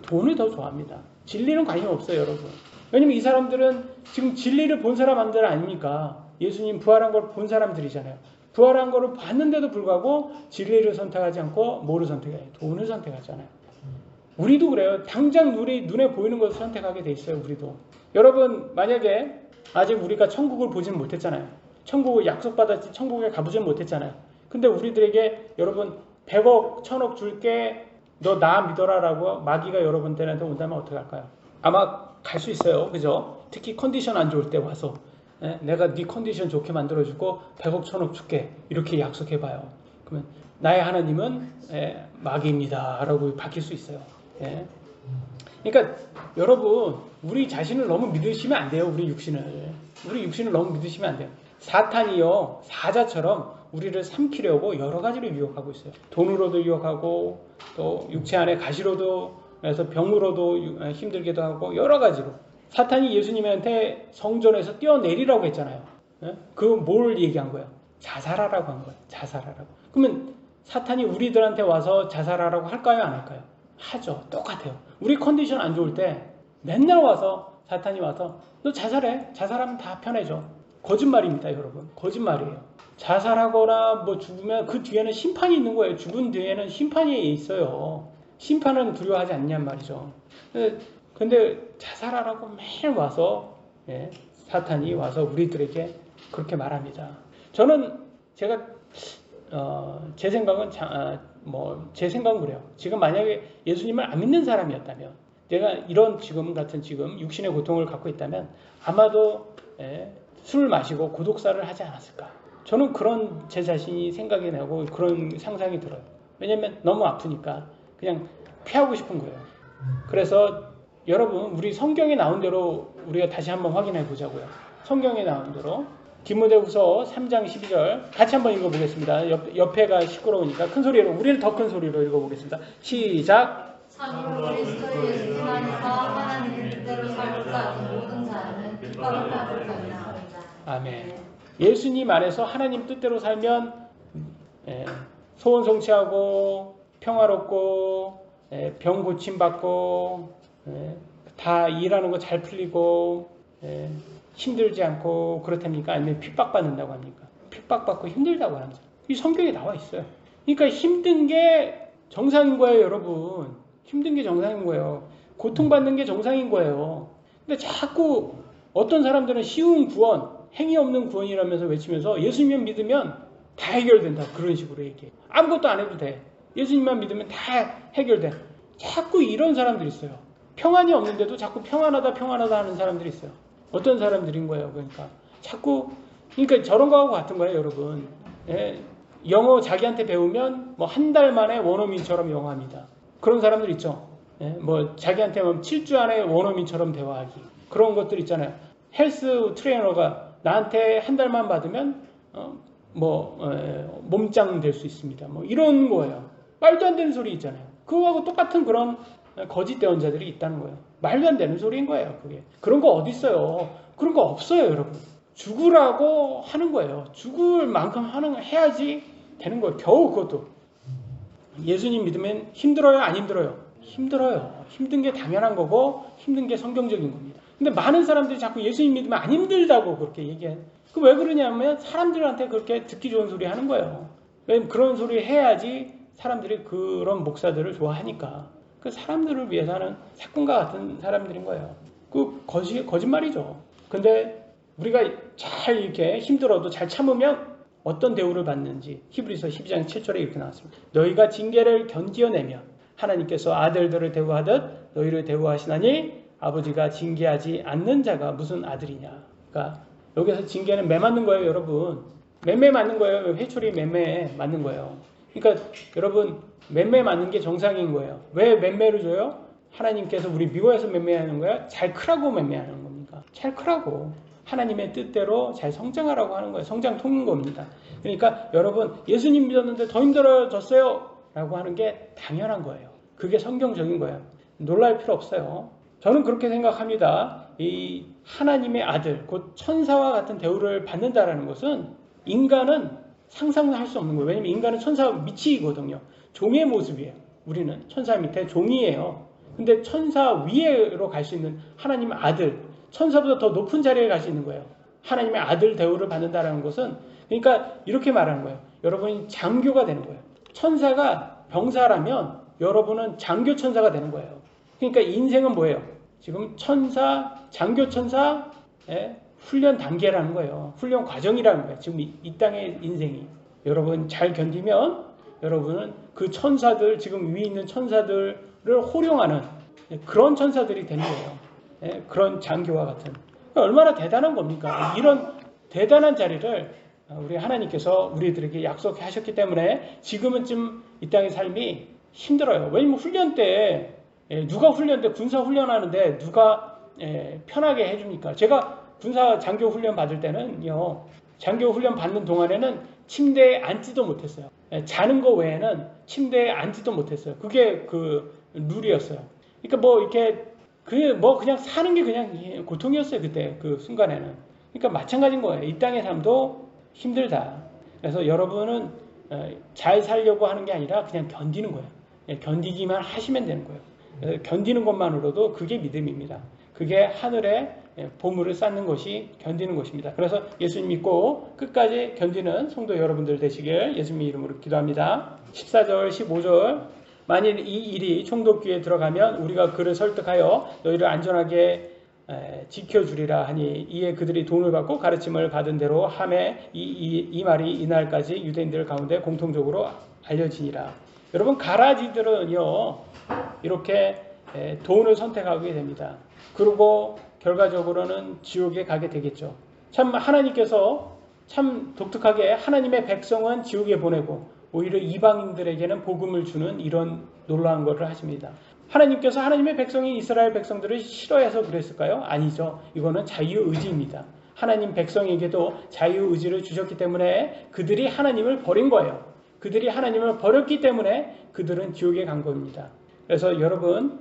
[SPEAKER 1] 돈을 더 좋아합니다. 진리는 관심 없어요, 여러분. 왜냐면 이 사람들은 지금 진리를 본 사람들 아닙니까? 예수님 부활한 걸 본 사람들이잖아요. 부활한 거를 봤는데도 불구하고 진리를 선택하지 않고 뭐를 선택해요? 돈을 선택하잖아요. 우리도 그래요. 당장 눈에 보이는 것을 선택하게 돼 있어요. 우리도. 여러분 만약에 아직 우리가 천국을 보지는 못했잖아요. 천국을 약속받았지 천국에 가보지는 못했잖아요. 근데 우리들에게 여러분 100억 1000억 줄게 너 나 믿어라 라고 마귀가 여러분들한테 온다면 어떻게 할까요? 아마 갈 수 있어요. 그죠? 특히 컨디션 안 좋을 때 와서 내가 네 컨디션 좋게 만들어주고 100억 1000억 줄게 이렇게 약속해봐요. 그러면 나의 하나님은 마귀입니다 라고 밝힐 수 있어요. 그러니까 여러분 우리 자신을 너무 믿으시면 안 돼요. 우리 육신을 너무 믿으시면 안 돼요. 사탄이요 사자처럼 우리를 삼키려고 여러 가지로 유혹하고 있어요. 돈으로도 유혹하고 또 육체 안에 가시로도 그래서 병으로도 힘들게도 하고 여러 가지로. 사탄이 예수님한테 성전에서 뛰어내리라고 했잖아요. 그 뭘 얘기한 거예요? 자살하라고 한 거예요. 자살하라고. 그러면 사탄이 우리들한테 와서 자살하라고 할까요? 안 할까요? 하죠. 똑같아요. 우리 컨디션 안 좋을 때 맨날 와서 사탄이 와서 너 자살해. 자살하면 다 편해져. 거짓말입니다, 여러분. 거짓말이에요. 자살하거나 뭐 죽으면 그 뒤에는 심판이 있는 거예요. 죽은 뒤에는 심판이 있어요. 심판은 두려워하지 않냔 말이죠. 근데 자살하라고 매일 와서 사탄이 와서 우리들에게 그렇게 말합니다. 저는 제가 제 생각은 제 생각은 그래요. 지금 만약에 예수님을 안 믿는 사람이었다면 내가 이런 지금 같은 지금 육신의 고통을 갖고 있다면 아마도 술을 마시고 고독사를 하지 않았을까. 저는 그런 제 자신이 생각이 나고 그런 상상이 들어요. 왜냐면 너무 아프니까 그냥 피하고 싶은 거예요. 그래서 여러분 우리 성경에 나온 대로 우리가 다시 한번 확인해 보자고요. 성경에 나온 대로 디모데후서 3장 12절 같이 한번 읽어보겠습니다. 옆에가 시끄러우니까 큰 소리로 우리는 더 큰 소리로 읽어보겠습니다. 시작.
[SPEAKER 2] 참으로 그리스도 예수 안에서 하나님의 뜻대로 살고자 하는 모든 자는 핍박을 받을 것이다.
[SPEAKER 1] 아멘. 예수님 안에서 하나님 뜻대로 살면 소원 성취하고 평화롭고 병 고침받고 다 일하는 거 잘 풀리고 힘들지 않고 그렇답니까? 아니면 핍박받는다고 합니까? 핍박받고 힘들다고 합니다. 이 성경에 나와 있어요. 그러니까 힘든 게 정상인 거예요, 여러분. 힘든 게 정상인 거예요. 고통받는 게 정상인 거예요. 근데 자꾸 어떤 사람들은 쉬운 구원, 행위 없는 구원이라면서 외치면서 예수님만 믿으면 다 해결된다. 그런 식으로 얘기해. 아무것도 안 해도 돼. 예수님만 믿으면 다 해결돼. 자꾸 이런 사람들이 있어요. 평안이 없는데도 자꾸 평안하다 하는 사람들이 있어요. 어떤 사람들인 거예요. 그러니까 저런 거하고 같은 거예요, 여러분. 영어 자기한테 배우면 뭐 한 달 만에 원어민처럼 영어합니다. 그런 사람들 있죠. 뭐 자기한테 7주 안에 원어민처럼 대화하기. 그런 것들 있잖아요. 헬스 트레이너가 나한테 한 달만 받으면 몸짱 될 수 있습니다. 뭐 이런 거예요. 말도 안 되는 소리 있잖아요. 그거하고 똑같은 그런 거짓 대언자들이 있다는 거예요. 말도 안 되는 소리인 거예요. 그게. 그런 거 어디 있어요? 그런 거 없어요, 여러분. 죽으라고 하는 거예요. 죽을 만큼 해야지 되는 거예요. 겨우 그것도. 예수님 믿으면 힘들어요? 안 힘들어요? 힘들어요. 힘든 게 당연한 거고 힘든 게 성경적인 겁니다. 근데 많은 사람들이 자꾸 예수님 믿으면 안 힘들다고 그렇게 얘기해요. 그 왜 그러냐면 사람들한테 그렇게 듣기 좋은 소리 하는 거예요. 왜냐면 그런 소리 해야지 사람들이 그런 목사들을 좋아하니까. 그 사람들을 위해서 하는 사꾼과 같은 사람들인 거예요. 그 거짓말이죠. 근데 우리가 잘 이렇게 힘들어도 잘 참으면 어떤 대우를 받는지 히브리서 12장 7절에 이렇게 나왔습니다. 너희가 징계를 견디어내면 하나님께서 아들들을 대우하듯 너희를 대우하시나니 아버지가 징계하지 않는 자가 무슨 아들이냐. 그러니까 여기서 징계는 매 맞는 거예요, 여러분. 맴매 맞는 거예요. 회초리 맴매 맞는 거예요. 그러니까 여러분 맴매 맞는 게 정상인 거예요. 왜 맴매를 줘요? 하나님께서 우리 미워해서 맴매하는 거야? 잘 크라고 맴매하는 겁니까? 잘 크라고. 하나님의 뜻대로 잘 성장하라고 하는 거예요. 성장통인 겁니다. 그러니까 여러분 예수님 믿었는데 더 힘들어졌어요 라고 하는 게 당연한 거예요. 그게 성경적인 거예요. 놀랄 필요 없어요. 저는 그렇게 생각합니다. 이 하나님의 아들, 곧 천사와 같은 대우를 받는다라는 것은 인간은 상상할 수 없는 거예요. 왜냐하면 인간은 천사 밑이거든요. 종의 모습이에요. 우리는 천사 밑에 종이에요. 근데 천사 위로 갈 수 있는 하나님의 아들, 천사보다 더 높은 자리에 갈 수 있는 거예요. 하나님의 아들 대우를 받는다라는 것은 그러니까 이렇게 말하는 거예요. 여러분이 장교가 되는 거예요. 천사가 병사라면 여러분은 장교 천사가 되는 거예요. 그러니까 인생은 뭐예요? 지금 천사, 장교 천사 훈련 단계라는 거예요. 훈련 과정이라는 거예요. 지금 이 땅의 인생이. 여러분 잘 견디면 여러분은 그 천사들, 지금 위에 있는 천사들을 호령하는 그런 천사들이 되는 거예요. 그런 장교와 같은. 얼마나 대단한 겁니까? 이런 대단한 자리를 우리 하나님께서 우리들에게 약속하셨기 때문에 지금은 좀 이 땅의 삶이 힘들어요. 왜냐면 훈련 때 누가 훈련 때 군사 훈련하는데 누가 편하게 해줍니까? 제가 군사 장교 훈련 받을 때는요. 장교 훈련 받는 동안에는 침대에 앉지도 못했어요. 자는 거 외에는 침대에 앉지도 못했어요. 그게 그 룰이었어요. 그러니까 뭐 이렇게 그냥 사는 게 그냥 고통이었어요. 그때 그 순간에는. 그러니까 마찬가지인 거예요. 이 땅의 삶도 힘들다. 그래서 여러분은 잘 살려고 하는 게 아니라 그냥 견디는 거예요. 견디기만 하시면 되는 거예요. 견디는 것만으로도 그게 믿음입니다. 그게 하늘에 보물을 쌓는 것이 견디는 것입니다. 그래서 예수님 믿고 끝까지 견디는 성도 여러분들 되시길 예수님 이름으로 기도합니다. 14절 15절 만일 이 일이 총독귀에 들어가면 우리가 그를 설득하여 너희를 안전하게 지켜주리라 하니 이에 그들이 돈을 받고 가르침을 받은 대로 하매 이 말이 이날까지 유대인들 가운데 공통적으로 알려지니라. 여러분 가라지들은요 이렇게 돈을 선택하게 됩니다. 그리고 결과적으로는 지옥에 가게 되겠죠. 참 하나님께서 참 독특하게 하나님의 백성은 지옥에 보내고 오히려 이방인들에게는 복음을 주는 이런 놀라운 것을 하십니다. 하나님께서 하나님의 백성이 이스라엘 백성들을 싫어해서 그랬을까요? 아니죠. 이거는 자유의지입니다. 하나님 백성에게도 자유의지를 주셨기 때문에 그들이 하나님을 버린 거예요. 그들이 하나님을 버렸기 때문에 그들은 지옥에 간 겁니다. 그래서 여러분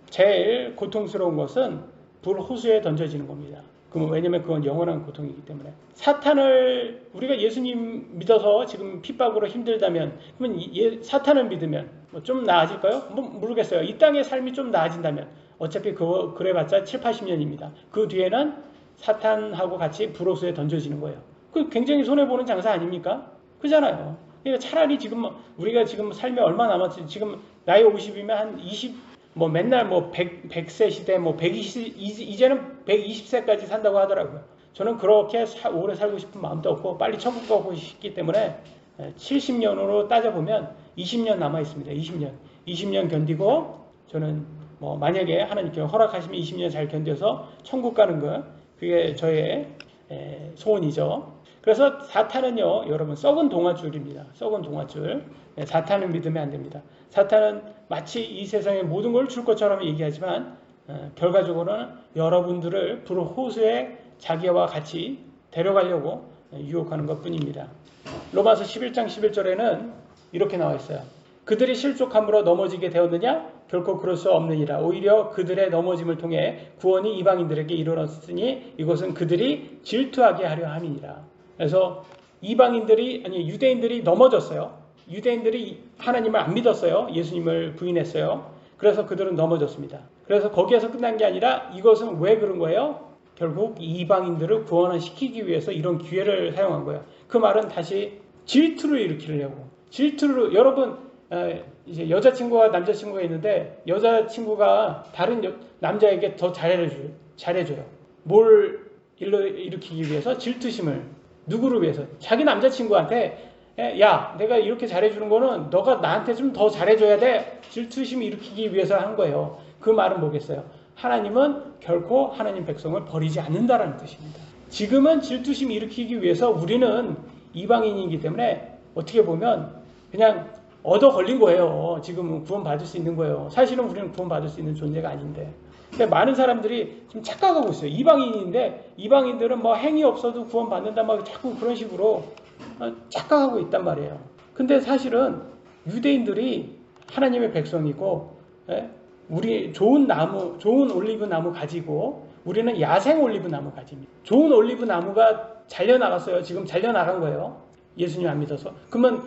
[SPEAKER 1] 제일 고통스러운 것은 불호수에 던져지는 겁니다. 왜냐면 그건 영원한 고통이기 때문에. 사탄을 우리가 예수님 믿어서 지금 핍박으로 힘들다면 그러면 사탄을 믿으면 좀 나아질까요? 모르겠어요. 이 땅의 삶이 좀 나아진다면 어차피 그래봤자 7, 80년입니다. 그 뒤에는 사탄하고 같이 불호수에 던져지는 거예요. 그 굉장히 손해보는 장사 아닙니까? 그잖아요. 그러니까 차라리 지금 우리가 지금 삶이 얼마 남았지? 지금 나이 50이면 한 20 맨날 100세 시대 120 이제는 120세까지 산다고 하더라고요. 저는 그렇게 오래 살고 싶은 마음도 없고 빨리 천국 가고 싶기 때문에 70년으로 따져보면 20년 남아 있습니다. 20년 견디고 저는 만약에 하나님께 허락하시면 20년 잘 견뎌서 천국 가는 거 그게 저의 소원이죠. 그래서 사탄은요, 여러분 썩은 동아줄입니다. 썩은 동아줄. 사탄을 믿으면 안 됩니다. 사탄은 마치 이 세상의 모든 걸 줄 것처럼 얘기하지만 결과적으로는 여러분들을 불호수에 자기와 같이 데려가려고 유혹하는 것뿐입니다. 로마서 11장 11절에는 이렇게 나와 있어요. 그들이 실족함으로 넘어지게 되었느냐? 결코 그럴 수 없느니라. 오히려 그들의 넘어짐을 통해 구원이 이방인들에게 이르렀으니 이것은 그들이 질투하게 하려 함이니라. 그래서 유대인들이 넘어졌어요. 유대인들이 하나님을 안 믿었어요. 예수님을 부인했어요. 그래서 그들은 넘어졌습니다. 그래서 거기에서 끝난 게 아니라 이것은 왜 그런 거예요? 결국 이방인들을 구원시키기 위해서 이런 기회를 사용한 거예요. 그 말은 다시 질투를 일으키려고. 질투를 여러분 이제 여자친구와 남자친구가 있는데 여자친구가 다른 남자에게 더 잘해줘요. 뭘 일으키기 위해서? 질투심을. 누구를 위해서? 자기 남자친구한테 야, 내가 이렇게 잘해주는 거는 너가 나한테 좀 더 잘해줘야 돼. 질투심 일으키기 위해서 한 거예요. 그 말은 뭐겠어요? 하나님은 결코 하나님 백성을 버리지 않는다라는 뜻입니다. 지금은 질투심 일으키기 위해서 우리는 이방인이기 때문에 어떻게 보면 그냥 얻어 걸린 거예요. 지금은 구원받을 수 있는 거예요. 사실은 우리는 구원받을 수 있는 존재가 아닌데. 근데 많은 사람들이 지금 착각하고 있어요. 이방인인데 이방인들은 뭐 행위 없어도 구원받는다 막 자꾸 그런 식으로 착각하고 있단 말이에요. 근데 사실은 유대인들이 하나님의 백성이고, 우리 좋은 나무, 좋은 올리브 나무 가지고 우리는 야생 올리브 나무 가집니다. 좋은 올리브 나무가 잘려나갔어요. 지금 잘려나간 거예요. 예수님 안 믿어서. 그러면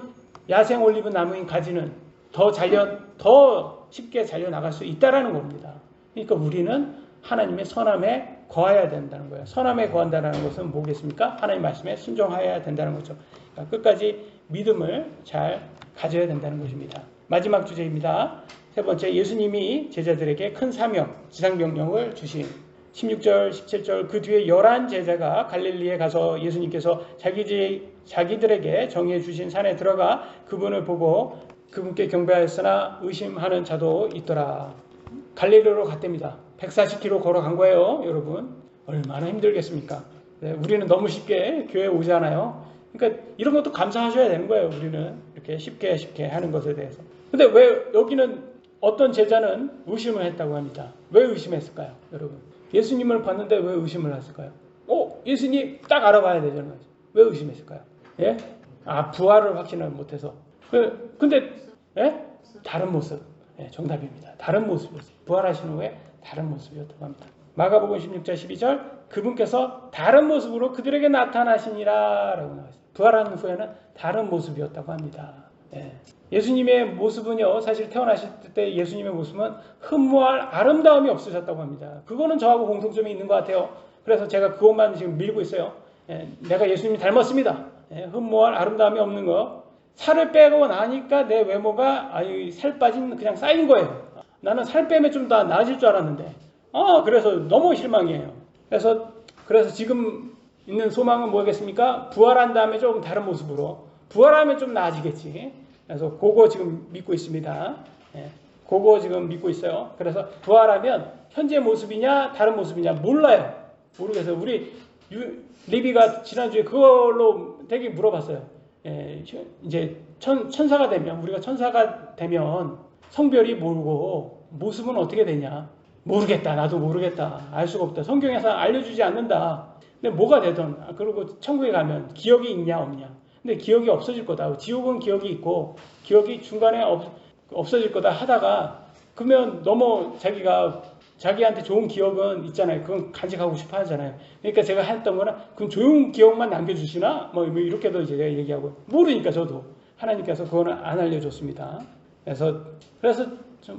[SPEAKER 1] 야생 올리브 나무인 가지는 더 쉽게 잘려나갈 수 있다라는 겁니다. 그러니까 우리는 하나님의 선함에 거해야 된다는 거예요. 선함에 거한다는 것은 뭐겠습니까? 하나님 말씀에 순종하여야 된다는 거죠. 그러니까 끝까지 믿음을 잘 가져야 된다는 것입니다. 마지막 주제입니다. 세 번째, 예수님이 제자들에게 큰 사명, 지상명령을 주신 16절, 17절 그 뒤에 11 제자가 갈릴리에 가서 예수님께서 자기들에게 정해 주신 산에 들어가 그분을 보고 그분께 경배하였으나 의심하는 자도 있더라. 갈릴리로 갔답니다. 140km 걸어간 거예요, 여러분. 얼마나 힘들겠습니까? 네, 우리는 너무 쉽게 교회에 오잖아요. 그러니까 이런 것도 감사하셔야 되는 거예요, 우리는. 이렇게 쉽게 하는 것에 대해서. 근데 왜 여기는 어떤 제자는 의심을 했다고 합니다. 왜 의심했을까요, 여러분? 예수님을 봤는데 왜 의심을 했을까요? 예수님 딱 알아봐야 되잖아요. 왜 의심했을까요? 예? 부활을 확신을 못해서. 근데, 예? 다른 모습. 예, 정답입니다. 다른 모습이었어요. 부활하신 후에 다른 모습이었다고 합니다. 마가복음 16절 12절 그분께서 다른 모습으로 그들에게 나타나시니라 라고 나와있어요. 부활한 후에는 다른 모습이었다고 합니다. 예. 예수님의 모습은요, 사실 태어나실 때 예수님의 모습은 흠모할 아름다움이 없으셨다고 합니다. 그거는 저하고 공통점이 있는 것 같아요. 그래서 제가 그것만 지금 밀고 있어요. 예, 내가 예수님 닮았습니다. 예, 흠모할 아름다움이 없는 거. 살을 빼고 나니까 내 외모가 살 빠진 그냥 쌓인 거예요. 나는 살 빼면 좀 더 나아질 줄 알았는데 그래서 너무 실망이에요. 그래서 지금 있는 소망은 뭐겠습니까? 부활한 다음에 조금 다른 모습으로 부활하면 좀 나아지겠지. 그래서 그거 지금 믿고 있습니다. 예, 그거 지금 믿고 있어요. 그래서 부활하면 현재 모습이냐 다른 모습이냐 몰라요. 모르겠어요. 우리 리비가 지난주에 그걸로 되게 물어봤어요. 예, 이제 천사가 되면 우리가 천사가 되면 성별이 모르고 모습은 어떻게 되냐? 모르겠다. 나도 모르겠다. 알 수가 없다. 성경에서 알려주지 않는다. 근데 뭐가 되든 그리고 천국에 가면 기억이 있냐 없냐? 근데 기억이 없어질 거다. 지옥은 기억이 있고 기억이 중간에 없어질 거다 하다가 그러면 너무 자기한테 좋은 기억은 있잖아요. 그건 간직하고 싶어 하잖아요. 그러니까 제가 했던 거는 그럼 좋은 기억만 남겨주시나? 뭐 이렇게도 제가 얘기하고 모르니까 저도 하나님께서 그거는 안 알려줬습니다. 그래서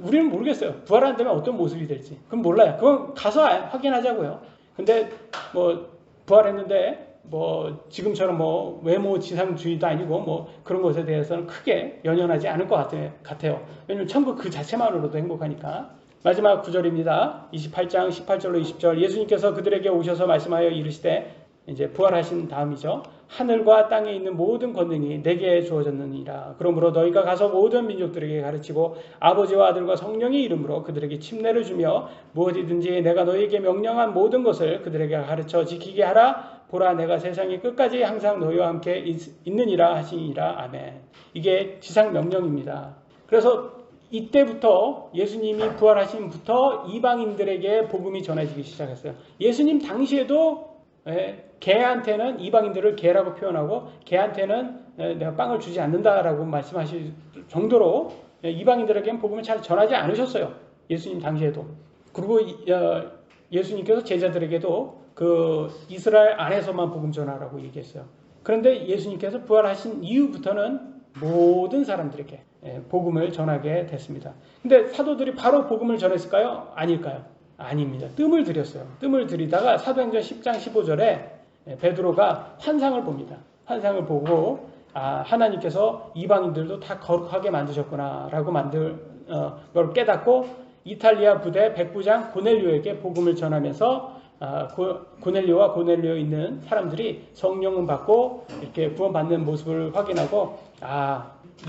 [SPEAKER 1] 우리는 모르겠어요. 부활한 다음에 어떤 모습이 될지. 그건 몰라요. 그건 가서 확인하자고요. 근데 뭐 부활했는데 뭐 지금처럼 뭐 외모 지상주의도 아니고 뭐 그런 것에 대해서는 크게 연연하지 않을 것 같아요. 왜냐면 천국 그 자체만으로도 행복하니까. 마지막 9절입니다. 28장 18절로 20절 예수님께서 그들에게 오셔서 말씀하여 이르시되 이제 부활하신 다음이죠. 하늘과 땅에 있는 모든 권능이 내게 주어졌느니라. 그러므로 너희가 가서 모든 민족들에게 가르치고 아버지와 아들과 성령의 이름으로 그들에게 침례를 주며 무엇이든지 내가 너희에게 명령한 모든 것을 그들에게 가르쳐 지키게 하라. 보라 내가 세상의 끝까지 항상 너희와 함께 있느니라 하시니라. 아멘. 이게 지상 명령입니다. 그래서 이때부터 예수님이 부활하심부터 이방인들에게 복음이 전해지기 시작했어요. 예수님 당시에도 개한테는 이방인들을 개라고 표현하고 개한테는 내가 빵을 주지 않는다라고 말씀하실 정도로 이방인들에게는 복음을 잘 전하지 않으셨어요. 예수님 당시에도. 그리고 예수님께서 제자들에게도 그 이스라엘 안에서만 복음 전하라고 얘기했어요. 그런데 예수님께서 부활하신 이후부터는 모든 사람들에게 복음을 전하게 됐습니다. 근데 사도들이 바로 복음을 전했을까요? 아닐까요? 아닙니다. 뜸을 들였어요. 뜸을 들이다가 사도행전 10장 15절에 베드로가 환상을 봅니다. 환상을 보고 하나님께서 이방인들도 다 거룩하게 만드셨구나 라고 걸 깨닫고 이탈리아 부대 백부장 고넬료에게 복음을 전하면서 고넬료와 고넬료에 있는 사람들이 성령을 받고 이렇게 구원받는 모습을 확인하고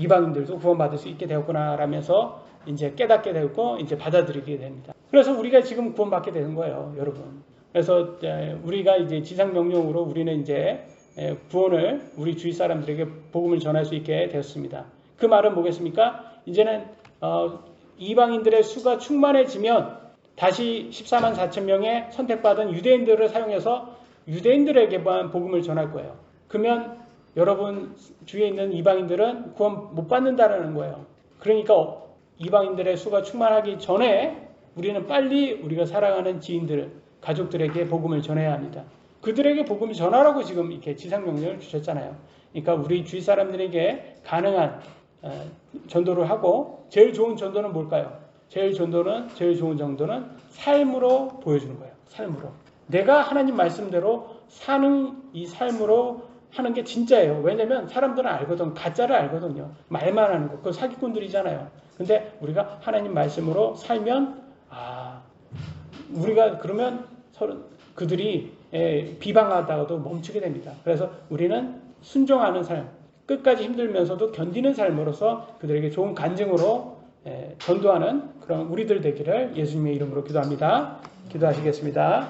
[SPEAKER 1] 이방인들도 구원받을 수 있게 되었구나 라면서 이제 깨닫게 되고 이제 받아들이게 됩니다. 그래서 우리가 지금 구원받게 되는 거예요, 여러분. 그래서 우리가 이제 지상 명령으로 우리는 이제 구원을 우리 주위 사람들에게 복음을 전할 수 있게 되었습니다. 그 말은 뭐겠습니까? 이제는 이방인들의 수가 충만해지면 다시 14만 4천 명의 선택받은 유대인들을 사용해서 유대인들에게만 복음을 전할 거예요. 그러면 여러분 주위에 있는 이방인들은 구원 못 받는다라는 거예요. 그러니까 이방인들의 수가 충만하기 전에 우리는 빨리 우리가 사랑하는 지인들, 가족들에게 복음을 전해야 합니다. 그들에게 복음을 전하라고 지금 이렇게 지상명령을 주셨잖아요. 그러니까 우리 주위 사람들에게 가능한 전도를 하고, 제일 좋은 전도는 뭘까요? 제일 좋은 정도는 삶으로 보여주는 거예요. 삶으로. 내가 하나님 말씀대로 사는 이 삶으로 하는 게 진짜예요. 왜냐면 사람들은 알거든. 가짜를 알거든요. 말만 하는 거. 그거 사기꾼들이잖아요. 근데 우리가 하나님 말씀으로 살면, 우리가 그러면 그들이 비방하다가도 멈추게 됩니다. 그래서 우리는 순종하는 삶, 끝까지 힘들면서도 견디는 삶으로서 그들에게 좋은 간증으로 전도하는 그런 우리들 되기를 예수님의 이름으로 기도합니다. 기도하시겠습니다.